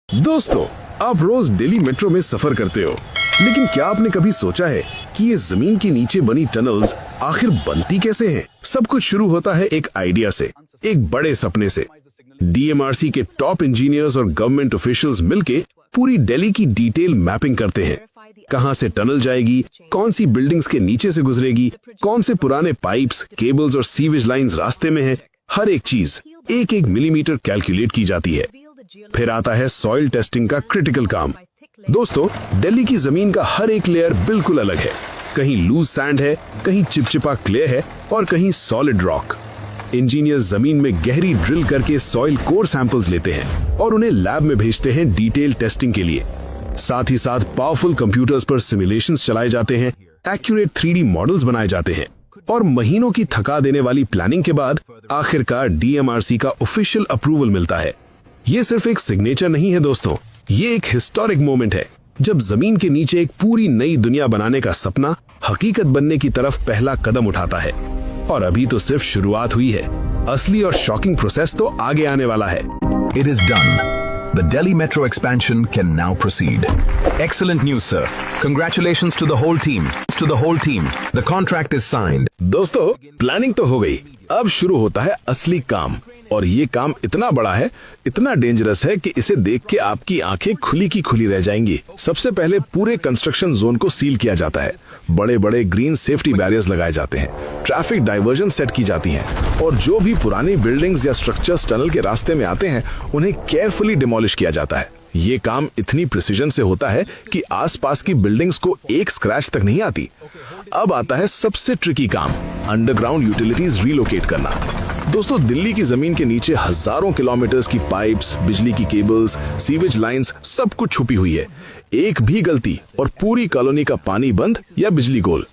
दोस्तों, आप रोज दिल्ली मेट्रो में सफर करते हो, लेकिन क्या आपने कभी सोचा है कि ये जमीन के नीचे बनी टनल्स आखिर बनती कैसे हैं? सब कुछ शुरू होता है एक आइडिया से, एक बड़े सपने से। डीएमआरसी के टॉप इंजीनियर्स और गवर्नमेंट ऑफिशियल्स मिलके पूरी दिल्ली की डिटेल मैपिंग करते हैं। कहां से टनल जाएगी, कौन सी बिल्डिंग्स के नीचे से गुजरेगी, कौन से पुराने पाइप्स, केबल्स और सीवेज लाइंस रास्ते में है। हर एक चीज एक एक मिलीमीटर कैलकुलेट की जाती है। फिर आता है सॉइल टेस्टिंग का क्रिटिकल काम। दोस्तों, दिल्ली की जमीन का हर एक लेयर बिल्कुल अलग है। कहीं लूज सैंड है, कहीं चिपचिपा क्ले है और कहीं सॉलिड रॉक। इंजीनियर्स जमीन में गहरी ड्रिल करके सॉइल कोर सैंपल्स लेते हैं और उन्हें लैब में भेजते हैं डिटेल टेस्टिंग के लिए। साथ ही साथ पावरफुल कंप्यूटर्स पर सिमुलेशंस चलाए जाते हैं, एक्यूरेट 3D मॉडल्स बनाए जाते हैं और महीनों की थका देने वाली प्लानिंग के बाद आखिरकार डीएमआरसी का ऑफिशियल अप्रूवल मिलता है। ये सिर्फ एक सिग्नेचर नहीं है दोस्तों, ये एक हिस्टोरिक मोमेंट है जब जमीन के नीचे एक पूरी नई दुनिया बनाने का सपना हकीकत बनने की तरफ पहला कदम उठाता है। और अभी तो सिर्फ शुरुआत हुई है, असली और शॉकिंग प्रोसेस तो आगे आने वाला है। It is done. The Delhi Metro expansion can now proceed. Excellent news, sir. Congratulations to the whole team. The contract is signed. दोस्तों, प्लानिंग तो हो गई, अब शुरू होता है असली काम। और ये काम इतना बड़ा है, इतना डेंजरस है कि इसे देख के आपकी आंखें खुली की खुली रह जाएंगी। सबसे पहले पूरे कंस्ट्रक्शन जोन को सील किया जाता है। बड़े बड़े ग्रीन सेफ्टी बैरियर्स लगाए जाते हैं, ट्रैफिक डाइवर्जन सेट की जाती हैं और जो भी पुरानी बिल्डिंग्स या स्ट्रक्चर्स टनल के रास्ते में आते हैं उन्हें केयरफुली डिमोलिश किया जाता है। ये काम इतनी प्रिसीजन से होता है कि आसपास की बिल्डिंग्स को एक स्क्रैच तक नहीं आती। अब आता है सबसे ट्रिकी काम, अंडरग्राउंड यूटिलिटीज रिलोकेट करना। दोस्तों, दिल्ली की जमीन के नीचे हजारों किलोमीटर्स की पाइप्स, बिजली की केबल्स, सीवेज लाइंस, सब कुछ छुपी हुई है। एक भी गलती और पूरी कॉलोनी का पानी बंद या बिजली गोल।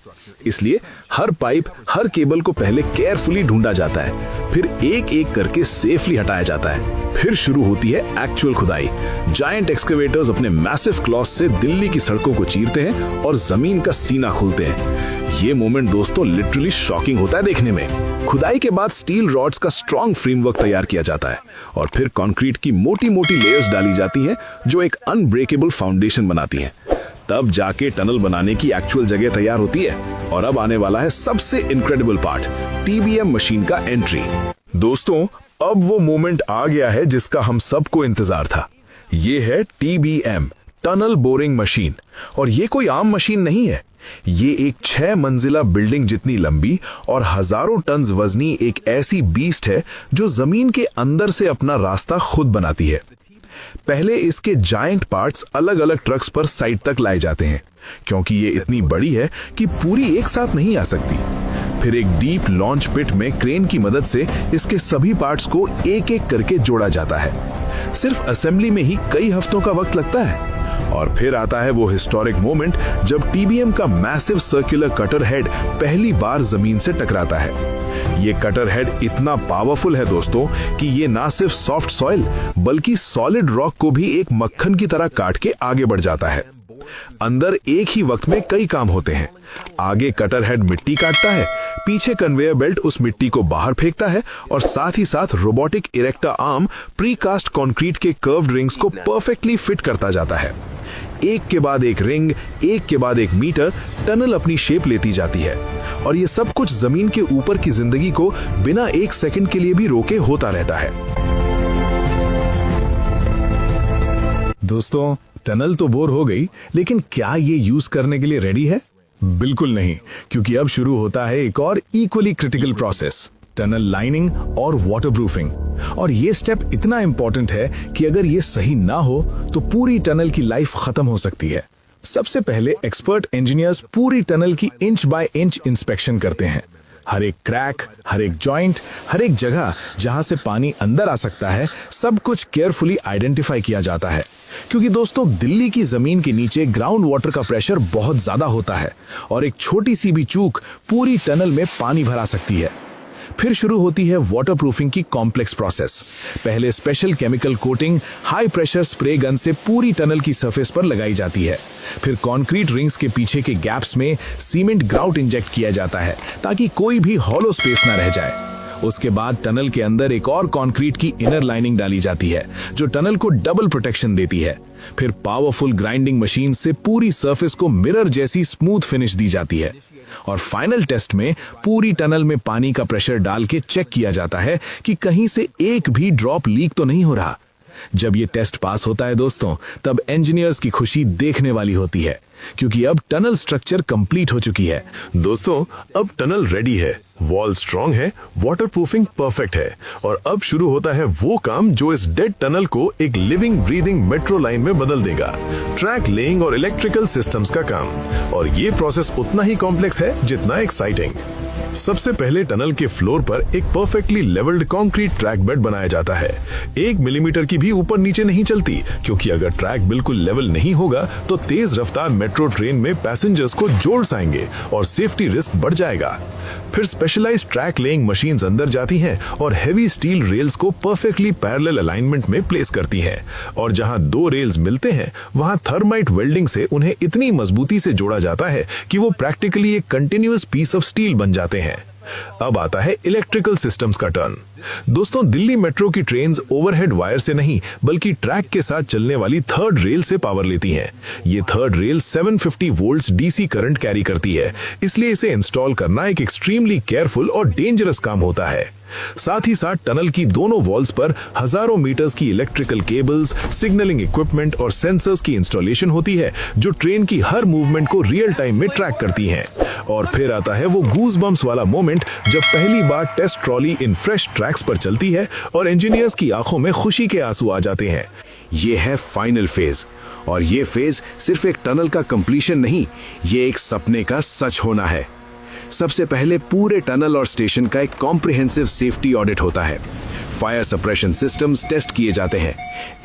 इसलिए हर पाइप, हर केबल को पहले केयरफुली ढूंढा जाता है, फिर एक एक करके सेफली हटाया जाता है। फिर शुरू होती है एक्चुअल खुदाई। जायंट एक्सकेवेटर्स अपने मैसिव क्लॉस से दिल्ली की सड़कों को चीरते हैं और जमीन का सीना खोलते हैं। ये मोमेंट दोस्तों लिटरली शॉकिंग होता है देखने में। खुदाई के बाद स्टील रॉड्स का स्ट्रॉन्ग फ्रेमवर्क तैयार किया जाता है और फिर कंक्रीट की मोटी मोटी लेयर्स डाली जाती हैं जो एक अनब्रेकेबल फाउंडेशन बनाती हैं। तब जाके टनल बनाने की एक्चुअल जगह तैयार होती है। और अब आने वाला है सबसे इनक्रेडिबल पार्ट, टीबीएम मशीन का एंट्री। दोस्तों, अब वो मोमेंट आ गया है जिसका हम सबको इंतजार था। ये है टीबीएम, टनल बोरिंग मशीन। और ये कोई आम मशीन नहीं है, ये एक 6 मंजिला बिल्डिंग जितनी लंबी और हजारों टन वजनी एक ऐसी बीस्ट है जो जमीन के अंदर से अपना रास्ता खुद बनाती है। पहले इसके जायंट पार्ट्स अलग अलग ट्रक्स पर साइड तक लाए जाते हैं, क्योंकि ये इतनी बड़ी है कि पूरी एक साथ नहीं आ सकती। फिर एक डीप लॉन्च पिट में क्रेन की मदद से इसके सभी पार्ट्स को एक एक करके जोड़ा जाता है। सिर्फ असेंबली में ही कई हफ्तों का वक्त लगता है। और फिर आता है वो हिस्टोरिक मोमेंट जब टीबीएम का मैसिव सर्कुलर कटर हेड पहली बार जमीन से टकराता है। ये कटर हेड इतना पावरफुल है दोस्तों कि ये ना सिर्फ सॉफ्ट सॉइल बल्कि सॉलिड रॉक को भी एक मक्खन की तरह काट के आगे बढ़ जाता है। अंदर एक ही वक्त में कई काम होते हैं। आगे कटर हेड मिट्टी काटता है, पीछे कन्वेयर बेल्ट उस मिट्टी को बाहर फेंकता है और साथ ही साथ robotic erecta arm precast concrete के कर्व्ड रिंग्स को परफेक्टली फिट करता जाता है। एक के बाद एक रिंग, एक के बाद एक मीटर, टनल अपनी शेप लेती जाती है। और ये सब कुछ जमीन के ऊपर की जिंदगी को बिना एक सेकंड के लिए भी रोके होता रहता है। दोस्तों, टनल तो बोर हो गई, लेकिन क्या ये यूज करने के लिए रेडी है? बिल्कुल नहीं, क्योंकि अब शुरू होता है एक और equally critical process, tunnel lining और वाटरप्रूफिंग। और ये स्टेप इतना इंपॉर्टेंट है कि अगर ये सही ना हो तो पूरी टनल की लाइफ खत्म हो सकती है। सबसे पहले एक्सपर्ट इंजीनियर्स पूरी टनल की इंच बाय इंच इंस्पेक्शन करते हैं। हर एक क्रैक, हर एक जॉइंट, हर एक जगह जहां से पानी अंदर आ सकता है, सब कुछ केयरफुली आइडेंटिफाई किया जाता है। क्योंकि दोस्तों, दिल्ली की जमीन के नीचे ग्राउंड वाटर का प्रेशर बहुत ज्यादा होता है और एक छोटी सी भी चूक पूरी टनल में पानी भरा सकती है। फिर शुरू होती है वाटरप्रूफिंग की कॉम्प्लेक्स प्रोसेस। पहले special chemical coating high pressure spray gun से पूरी टनल की सरफेस पर लगाई जाती है। फिर कंक्रीट रिंग्स के पीछे के गैप्स में सीमेंट ग्राउट इंजेक्ट किया जाता है ताकि कोई भी हॉलो स्पेस ना रह जाए। उसके बाद टनल के अंदर एक और कंक्रीट की इनर लाइनिंग डाली जाती है जो टनल को डबल प्रोटेक्शन देती है। फिर पावरफुल ग्राइंडिंग मशीन से पूरी सरफेस को मिरर जैसी स्मूथ फिनिश दी जाती है और फाइनल टेस्ट में पूरी टनल में पानी का प्रेशर डाल के चेक किया जाता है कि कहीं से एक भी ड्रॉप लीक तो नहीं हो रहा। जब ये टेस्ट पास होता है दोस्तों, तब इंजीनियर्स की खुशी देखने वाली होती है क्योंकि अब टनल स्ट्रक्चर कंप्लीट हो चुकी है। दोस्तों, अब टनल रेडी है, वॉल स्ट्रॉन्ग है, वाटरप्रूफिंग परफेक्ट है और अब शुरू होता है वो काम जो इस डेड टनल को एक लिविंग ब्रीदिंग मेट्रो लाइन में बदल देगा, ट्रैक लेइंग और इलेक्ट्रिकल सिस्टम्स का काम। और ये प्रोसेस उतना ही कॉम्प्लेक्स है जितना एक्साइटिंग। सबसे पहले टनल के फ्लोर पर एक perfectly levelled concrete track bed बनाया जाता है। 1 मिलीमीटर की भी ऊपर नीचे नहीं चलती, क्योंकि अगर ट्रैक बिल्कुल लेवल नहीं होगा तो तेज रफ्तार मेट्रो ट्रेन में पैसेंजर्स को जोड़ आएंगे और सेफ्टी रिस्क बढ़ जाएगा। फिर स्पेशलाइज्ड ट्रैक लेइंग मशीन्स अंदर जाती हैं और हेवी स्टील रेल्स को परफेक्टली पैरेलल अलाइनमेंट में प्लेस करती हैं और जहां 2 रेल्स मिलते हैं वहां थर्माइट वेल्डिंग से उन्हें इतनी मजबूती से जोड़ा जाता है कि वो प्रैक्टिकली एक कंटिन्यूअस पीस ऑफ स्टील बन जाते हैं। अब आता है इलेक्ट्रिकल सिस्टम्स का टर्न। दोस्तों, दिल्ली मेट्रो की ट्रेन्स ओवरहेड वायर से नहीं बल्कि ट्रैक के साथ चलने वाली थर्ड रेल से पावर लेती हैं। ये third rail 750 volts DC current carry करती है, इसलिए इसे इंस्टॉल करना एक एक्सट्रीमली केयरफुल और डेंजरस काम होता है। साथ ही साथ टनल की दोनों वॉल्स पर हजारों मीटर्स की इलेक्ट्रिकल केबल्स, सिग्नलिंग इक्विपमेंट और सेंसर्स की इंस्टॉलेशन होती है जो ट्रेन की हर मूवमेंट को रियल टाइम में ट्रैक करती हैं। और फिर आता है वो गूज बम्प्स वाला मोमेंट जब पहली बार टेस्ट ट्रॉली इन फ्रेश ट्रैक्स पर चलती है और इंजीनियर्स की आंखों में खुशी के आंसू आ जाते हैं। ये है फाइनल फेज और ये फेज सिर्फ एक टनल का कंप्लीशन नहीं, ये एक सपने का सच होना है। सबसे पहले पूरे टनल और स्टेशन का एक कॉम्प्रिहेंसिव सेफ्टी ऑडिट होता है। फायर सप्रेशन सिस्टम्स टेस्ट किए जाते हैं,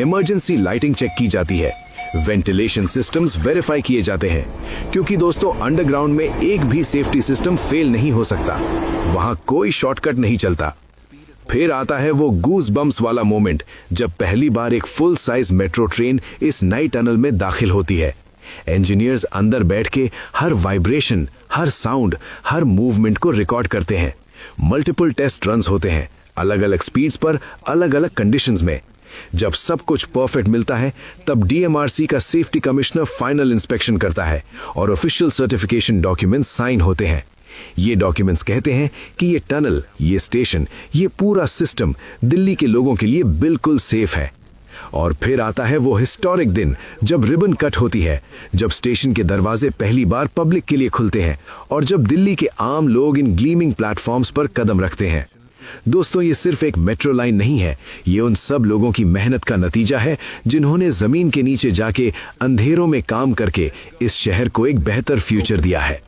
इमरजेंसी लाइटिंग चेक की जाती है, वेंटिलेशन सिस्टम्स वेरीफाई किए जाते हैं, क्योंकि दोस्तों अंडरग्राउंड में एक भी सेफ्टी सिस्टम फेल नहीं हो सकता, वहां कोई शॉर्टकट नहीं चलता। फिर आता है वो गूज बम्प्स वाला मोमेंट जब पहली बार एक फुल साइज मेट्रो ट्रेन इस नई टनल में दाखिल होती है। इंजीनियर्स अंदर बैठ के हर वाइब्रेशन, हर साउंड, हर मूवमेंट को रिकॉर्ड करते हैं। मल्टीपल टेस्ट रन्स होते हैं, अलग अलग स्पीड्स पर, अलग अलग कंडीशंस में। जब सब कुछ परफेक्ट मिलता है तब डीएमआरसी का सेफ्टी कमिश्नर फाइनल इंस्पेक्शन करता है और ऑफिशियल सर्टिफिकेशन डॉक्यूमेंट्स साइन होते हैं। ये डॉक्यूमेंट्स कहते हैं कि ये टनल, ये स्टेशन, ये पूरा सिस्टम दिल्ली के लोगों के लिए बिल्कुल सेफ है। और फिर आता है वो हिस्टोरिक दिन जब रिबन कट होती है, जब स्टेशन के दरवाजे पहली बार पब्लिक के लिए खुलते हैं और जब दिल्ली के आम लोग इन ग्लीमिंग प्लेटफॉर्म्स पर कदम रखते हैं। दोस्तों, ये सिर्फ एक मेट्रो लाइन नहीं है, ये उन सब लोगों की मेहनत का नतीजा है जिन्होंने जमीन के नीचे जाके अंधेरों में काम करके इस शहर को एक बेहतर फ्यूचर दिया है।